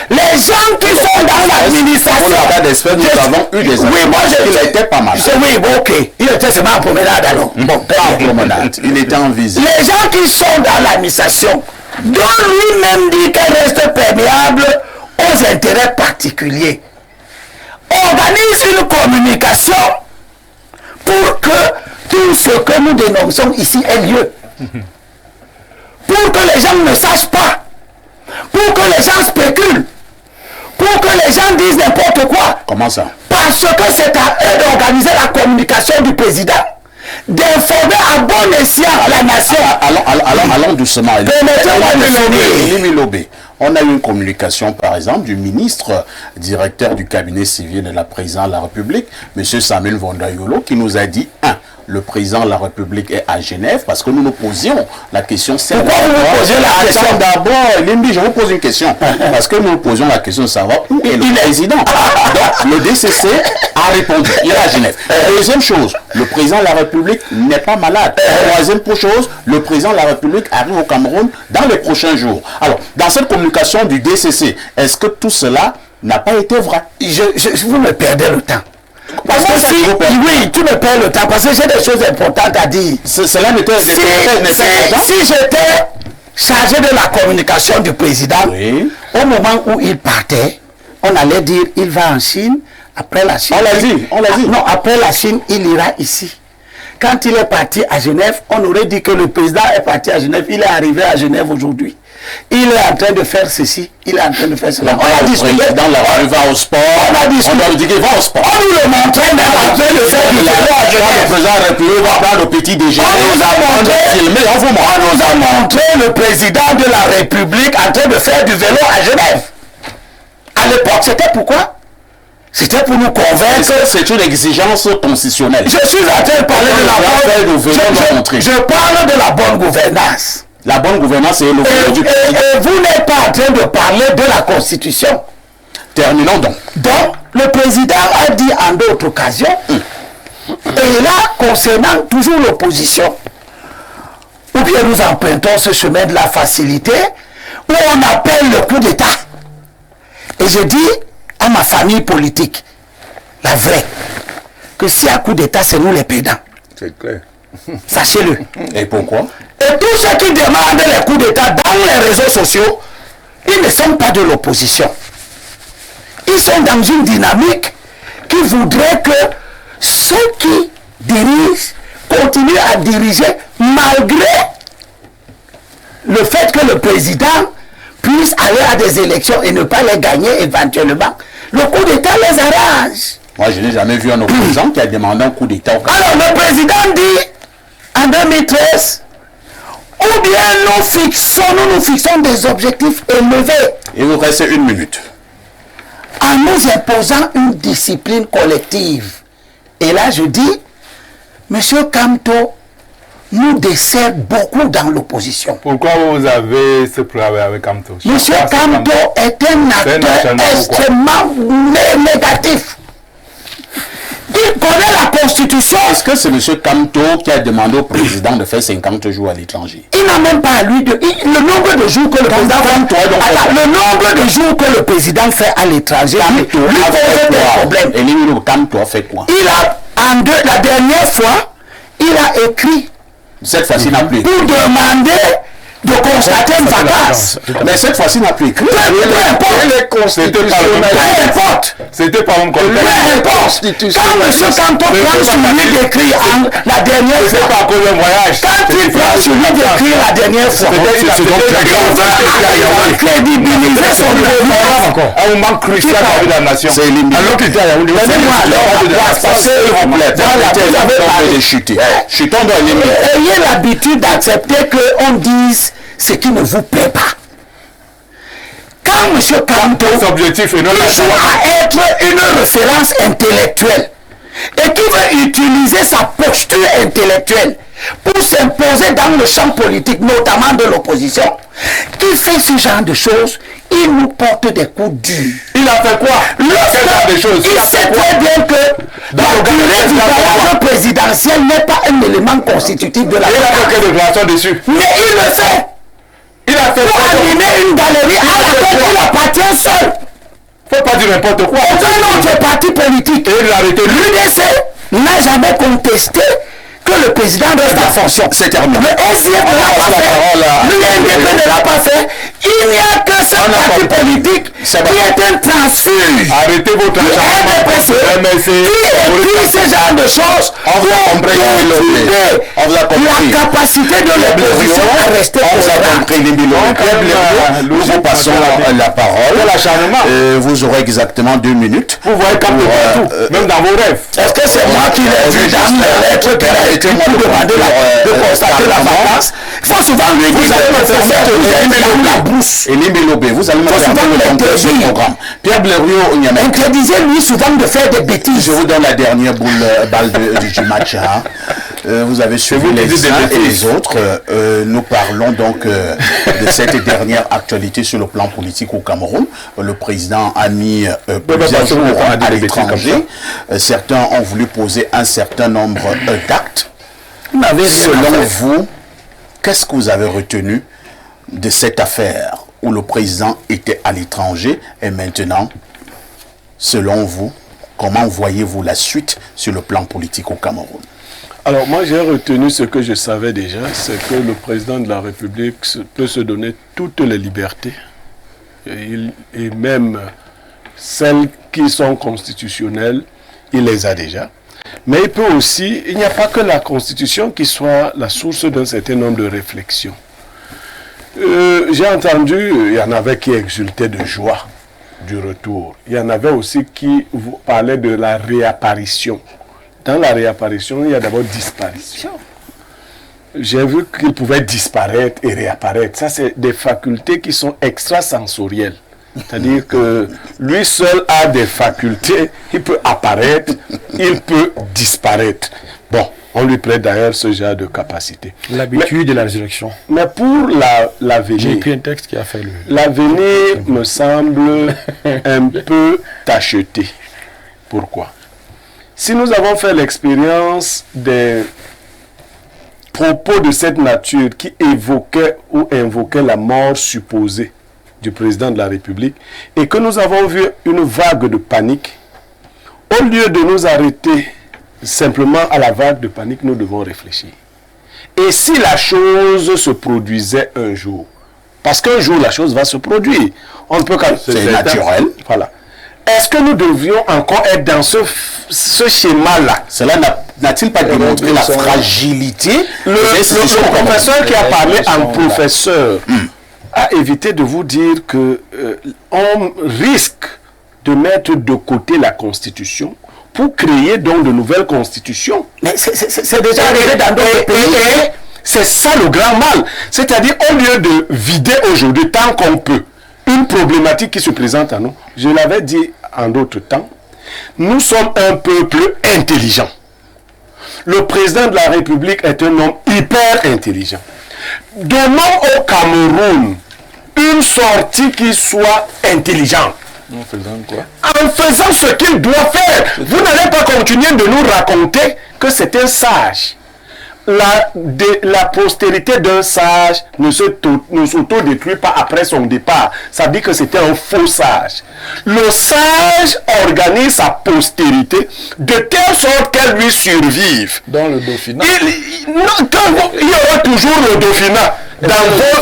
Speaker 5: Les gens qui sont dans l'administration...
Speaker 6: Nous avons eu des
Speaker 5: oui, moi
Speaker 6: il était pas malade.
Speaker 5: Oui, bon, ok. Il était seulement en promenade alors. Bon,
Speaker 6: Pas en promenade. Il était en visite.
Speaker 5: les gens qui sont dans l'administration, dont lui-même dit qu'elle reste perméable aux intérêts particuliers, organise une communication pour que tout ce que nous dénonçons ici ait lieu. Pour que les gens ne sachent pas. Pour que les gens spéculent. Pour que les gens disent n'importe quoi.
Speaker 6: Comment ça?
Speaker 5: Parce que c'est à eux d'organiser la communication du président. D'informer à bon escient la nation.
Speaker 6: Allons doucement.
Speaker 5: Permettez-moi de finir.
Speaker 6: Elimbi Lobé. On a eu une communication, par exemple, du ministre directeur du cabinet civil de la présidence de la République, M. Samuel Vondayolo, qui nous a dit, 1. le président de la République est à Genève, parce que nous nous posions la question.
Speaker 5: Pourquoi vous vous posez la question?
Speaker 6: D'abord, Limbi, je vous pose une question. Parce que nous nous posions la question de savoir où est le président. Donc, le DCC a répondu. Il est à Genève. Deuxième chose, le président de la République n'est pas malade. Troisième chose, le président de la République arrive au Cameroun dans les prochains jours. Alors, dans cette communication du DCC, est-ce que tout cela n'a pas été vrai?
Speaker 5: Vous me perdez le temps. Parce que oui, tu me perds le temps, parce que j'ai des choses importantes à dire.
Speaker 6: Cela n'était
Speaker 5: si j'étais chargé de la communication du président, oui, au moment où il partait, on allait dire il va en Chine, après la Chine.
Speaker 6: On l'a dit.
Speaker 5: Non, après la Chine, il ira ici. Quand il est parti à Genève, on aurait dit que le président est parti à Genève, il est arrivé à Genève aujourd'hui. Il est en train de faire ceci, il est en train de faire cela.
Speaker 6: On a discuté dans la rue, va au sport. On a dit qu'il va au sport.
Speaker 5: On nous le montrait même en train de faire du vélo à Genève.
Speaker 6: Le président de la République va prendre le petit déjeuner. On
Speaker 5: nous a montré le président de la République en train de faire du vélo à Genève. À l'époque, c'était pourquoi? C'était pour nous convaincre.
Speaker 6: C'est une exigence constitutionnelle.
Speaker 5: Je suis en train de parler de la bonne. Je parle de la bonne gouvernance.
Speaker 6: La bonne gouvernance, c'est le président du président.
Speaker 5: Et vous n'êtes pas en train de parler de la Constitution.
Speaker 6: Terminons donc.
Speaker 5: Donc, le président a dit en d'autres occasions, et là, concernant toujours l'opposition, ou bien nous empruntons ce chemin de la facilité, où on appelle le coup d'État. Et je dis à ma famille politique, la vraie, que s'il y a coup d'État, c'est nous les perdants.
Speaker 1: C'est clair.
Speaker 5: Sachez-le.
Speaker 6: Et pourquoi?
Speaker 5: Et tous ceux qui demandent les coups d'État dans les réseaux sociaux, ils ne sont pas de l'opposition. Ils sont dans une dynamique qui voudrait que ceux qui dirigent continuent à diriger malgré le fait que le président puisse aller à des élections et ne pas les gagner éventuellement. Le coup d'État les arrange.
Speaker 6: Moi, je n'ai jamais vu un opposant qui a demandé un coup d'État.
Speaker 5: Alors, le président dit en 2013, ou bien nous fixons des objectifs élevés.
Speaker 6: Il vous reste 1 minute.
Speaker 5: En nous imposant une discipline collective. Et là, je dis, Monsieur Kamto nous dessert beaucoup dans l'opposition.
Speaker 1: Pourquoi vous avez ce problème avec Kamto?
Speaker 5: Monsieur Kamto est un acteur extrêmement négatif. Il connaît la Constitution.
Speaker 6: Est-ce que c'est M. Kamto qui a demandé au président de faire 50 jours à l'étranger?
Speaker 5: Il n'a même pas à lui de... le nombre de jours que le président fait... le nombre de jours que le président fait à l'étranger, lui pose des problèmes.
Speaker 6: Et lui, Kamto a fait quoi?
Speaker 5: Il a, la dernière fois, il a écrit...
Speaker 6: Cette fois-ci, il n'a plus écrit.
Speaker 5: Pour demander de constater une vacance.
Speaker 6: Mais cette fois-ci, il n'a plus écrit.
Speaker 5: Peu importe.
Speaker 1: C'était pas un
Speaker 5: Quand M. Kamto prend sur lui d'écrire la dernière fois, quand il prend sur lui d'écrire la dernière fois, il va crédibiliser son gouvernement.
Speaker 1: Un moment crucial dans la nation.
Speaker 6: C'est limité.
Speaker 1: Alors qu'il était à Yaoundé.
Speaker 5: Ayez l'habitude d'accepter qu'on dise ce qui ne vous plaît pas. Quand M. Kamto cherche à être une référence intellectuelle et qui veut utiliser sa posture intellectuelle pour s'imposer dans le champ politique, notamment de l'opposition, qui fait ce genre de choses, il nous porte des coups durs.
Speaker 1: Il a fait quoi?
Speaker 5: Il sait très bien que la durée du voyage présidentiel n'est pas un élément constitutif de la
Speaker 1: il a fait quelle déclaration dessus?
Speaker 5: Mais il le fait. Il a fait pour animer une galerie à laquelle il appartient seul.
Speaker 1: Faut pas dire n'importe quoi.
Speaker 5: Aucun autre parti politique. L'UDC n'a jamais contesté que le président reste en fonction.
Speaker 6: C'est terminé.
Speaker 5: Le SDF ne l'a pas fait. L'UNDP ne l'a pas fait. Il n'y a que ce parti politique qui est un transfuge.
Speaker 1: Arrêtez votre
Speaker 5: RDPC qui écrit ce genre de choses pour la capacité de l'opposition à rester
Speaker 6: on vous a compris, nous passons la parole. Vous aurez exactement 2 minutes.
Speaker 1: Vous voyez comme partout, même dans vos rêves.
Speaker 5: Est-ce que c'est moi qui l'ai vu dans les lettres qu'elle a écrit pour demander de constater la vacance? Il faut souvent lui dire la bouche.
Speaker 6: Et Limbelobé, vous allez me faire ce programme. Pierre Blériot,
Speaker 5: interdisez-lui souvent de faire des bêtises.
Speaker 6: Je vous donne la dernière balle du match. vous avez suivi les uns et les autres. Nous parlons donc de cette dernière actualité sur le plan politique au Cameroun. Le président a mis plusieurs jours à l'étranger. Certains ont voulu poser un certain nombre d'actes. Selon vous, qu'est-ce que vous avez retenu de cette affaire où le président était à l'étranger et maintenant, selon vous, comment voyez-vous la suite sur le plan politique au Cameroun?
Speaker 3: Alors moi j'ai retenu ce que je savais déjà, c'est que le président de la République peut se donner toutes les libertés et même celles qui sont constitutionnelles, il les a déjà. Mais il peut aussi, il n'y a pas que la Constitution qui soit la source d'un certain nombre de réflexions. J'ai entendu, il y en avait qui exultaient de joie du retour. Il y en avait aussi qui parlaient de la réapparition. Dans la réapparition, il y a d'abord disparition. J'ai vu qu'il pouvait disparaître et réapparaître. Ça, c'est des facultés qui sont extrasensorielles. C'est-à-dire que lui seul a des facultés. Il peut apparaître, il peut disparaître. Bon, on lui prête d'ailleurs ce genre de capacité.
Speaker 4: L'habitude de la résurrection.
Speaker 3: Mais pour l'avenir,
Speaker 4: j'ai écrit un texte qui a fait le...
Speaker 3: L'avenir me semble un peu tacheté. Pourquoi? Si nous avons fait l'expérience des propos de cette nature qui évoquaient ou invoquaient la mort supposée du président de la République et que nous avons vu une vague de panique, au lieu de nous arrêter simplement à la vague de panique, nous devons réfléchir. Et si la chose se produisait un jour, parce qu'un jour la chose va se produire, on ne peut qu'à...
Speaker 6: C'est naturel.
Speaker 3: Voilà. Est-ce que nous devions encore être dans ce schéma-là?
Speaker 6: Cela n'a-t-il pas démontré la fragilité?
Speaker 3: Le professeur qui a parlé en professeur a évité de vous dire que on risque de mettre de côté la Constitution pour créer donc de nouvelles constitutions.
Speaker 5: Mais c'est déjà arrivé dans d'autres pays.
Speaker 3: C'est ça le grand mal. C'est-à-dire, au lieu de vider aujourd'hui, tant qu'on peut, une problématique qui se présente à nous, je l'avais dit en d'autres temps, nous sommes un peuple intelligent. Le président de la République est un homme hyper intelligent. Donnons au Cameroun une sortie qui soit intelligente.
Speaker 2: En faisant quoi?
Speaker 3: En faisant ce qu'il doit faire. Vous n'allez pas continuer de nous raconter que c'est un sage. La postérité d'un sage ne s'auto-détruit pas après son départ. Ça dit que c'était un faux sage. Le sage organise sa postérité de telle sorte qu'elle lui survive.
Speaker 2: Dans le Dauphinat.
Speaker 3: Il y aura toujours le Dauphinat.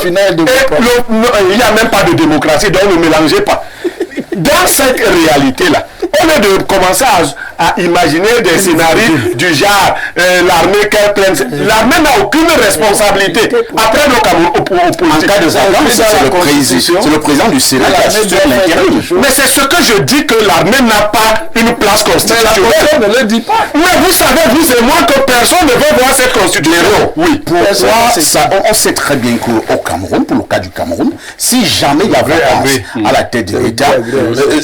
Speaker 3: Il n'y a même pas de démocratie, donc ne mélangez pas. Dans cette réalité-là, au lieu de commencer à imaginer des scénarios du genre l'armée qu'elle prenne, l'armée n'a aucune responsabilité. Après le Cameroun,
Speaker 6: en cas de c'est le président du Sénat qui assure l'intérim.
Speaker 3: Mais c'est ce que je dis, que l'armée n'a pas une place constitutionnelle.
Speaker 2: Mais ne le dit pas.
Speaker 3: Mais vous savez, vous et moi, que personne ne veut voir cette constitution.
Speaker 6: Oui, pourquoi ça, on sait très bien qu'au Cameroun, pour le cas du Cameroun, si jamais il y a France à la tête de l'État,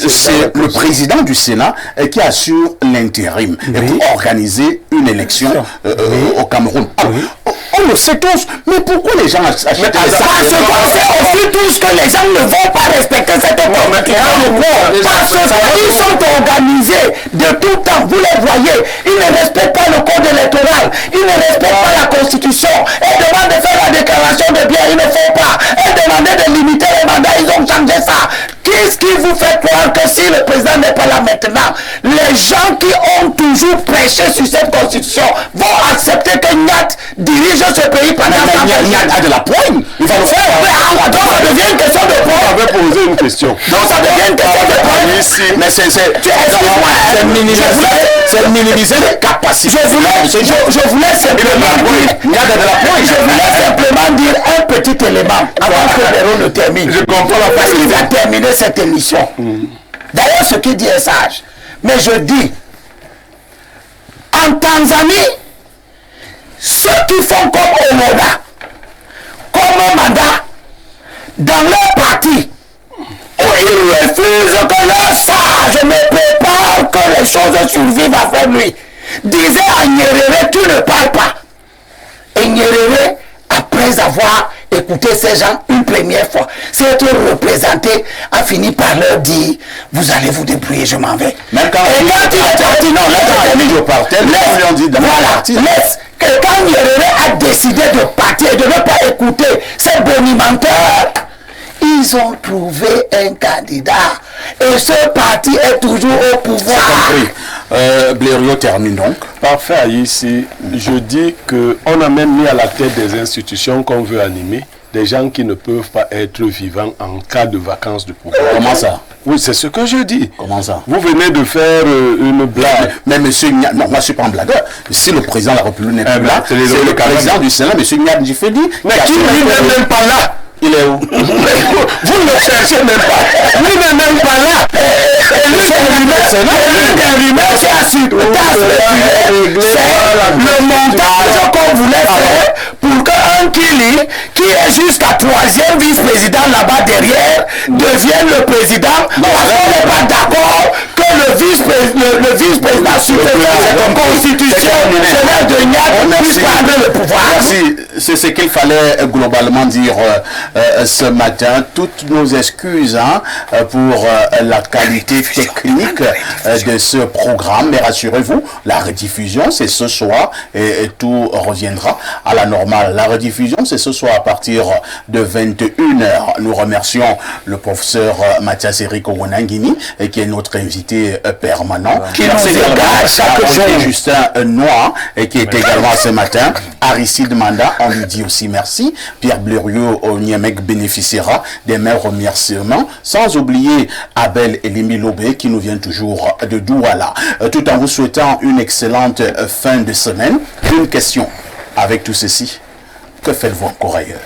Speaker 6: c'est le président du Sénat qui assure l'intérim et pour organiser une élection au Cameroun. On le sait tous, mais pourquoi les gens achètent ça?
Speaker 5: Parce qu'on sait aussi tous que les gens ne vont pas respecter cette constitution. Parce qu'ils sont organisés de tout temps, vous les voyez. Ils ne respectent pas le code électoral, ils ne respectent pas la constitution. Ils demandent de faire la déclaration de biens, ils ne font pas. Ils demandaient de limiter les mandats, ils ont changé ça. Qu'est-ce qui vous fait croire que si le président n'est pas là maintenant, les gens qui ont toujours prêché sur cette constitution vont accepter que Niat dirige ce pays pendant
Speaker 6: Niat a de la poigne, il va le faire.
Speaker 5: Donc ça devient une question de poigne.
Speaker 3: On avait posé une question.
Speaker 5: Donc ça devient une question de poigne.
Speaker 6: Mais c'est minimiser les capacités.
Speaker 5: Je voulais simplement dire un petit élément avant que Béron ne termine.
Speaker 3: Je comprends la
Speaker 5: parce qu'il va terminer cette émission. D'ailleurs, ce qu'il dit est sage. Mais je dis, en Tanzanie, ceux qui font comme Omoda, comme Manda, dans leur parti, où ils refusent que leur sage ne prépare que les choses survivent avec lui, disait à Nyerere, tu ne parles pas. avoir écouté ces gens une première fois, s'être représenté, a fini par leur dire, vous allez vous débrouiller, je m'en vais.
Speaker 6: Même quand
Speaker 5: il est parti, non, quand Nyerere a décidé de partir et de ne pas écouter ces bonimenteurs, ils ont trouvé un candidat et ce parti est toujours au pouvoir.
Speaker 6: Blériot termine donc.
Speaker 3: Parfait, ici, je dis qu'on a même mis à la tête des institutions qu'on veut animer des gens qui ne peuvent pas être vivants en cas de vacances de pouvoir.
Speaker 6: Comment ça?
Speaker 3: Oui, c'est ce que je dis.
Speaker 6: Comment ça?
Speaker 3: Vous venez de faire une blague.
Speaker 6: Mais monsieur Niad, non, moi je ne suis pas un blagueur. Si le président de la République n'est plus là, c'est le président du Sénat, monsieur Niad Djifedi.
Speaker 3: Mais qui lui n'est même pas là?
Speaker 6: Il est où?
Speaker 3: Vous ne le cherchez même pas. Lui n'est même pas là. Et lui, c'est le montage qu'on voulait faire pour qu'un Kili, qui est jusqu'à 3e vice-président là-bas derrière, devienne le président. Parce qu'on n'est pas d'accord que le vice-président supérieur constitutionnel de Niad puisse prendre le pouvoir.
Speaker 6: Merci. C'est ce qu'il fallait globalement dire ce matin. Toutes nos excuses pour la qualité technique de ce programme. Mais rassurez-vous, la rediffusion, c'est ce soir et tout reviendra à la normale. La rediffusion, c'est ce soir à partir de 21h. Nous remercions le professeur Mathias Eric Owonangini, qui est notre invité permanent.
Speaker 5: Qui nous égale chaque jour.
Speaker 6: Justin Noir, qui est également ce matin. Aristide Manda, on lui dit aussi merci. Pierre Blériot Niamek bénéficiera des mêmes remerciements, sans oublier Abel Elimi Lobé qui nous vient toujours de Douala. Tout en vous souhaitant une excellente fin de semaine. Une question avec tout ceci, que faites-vous encore ailleurs?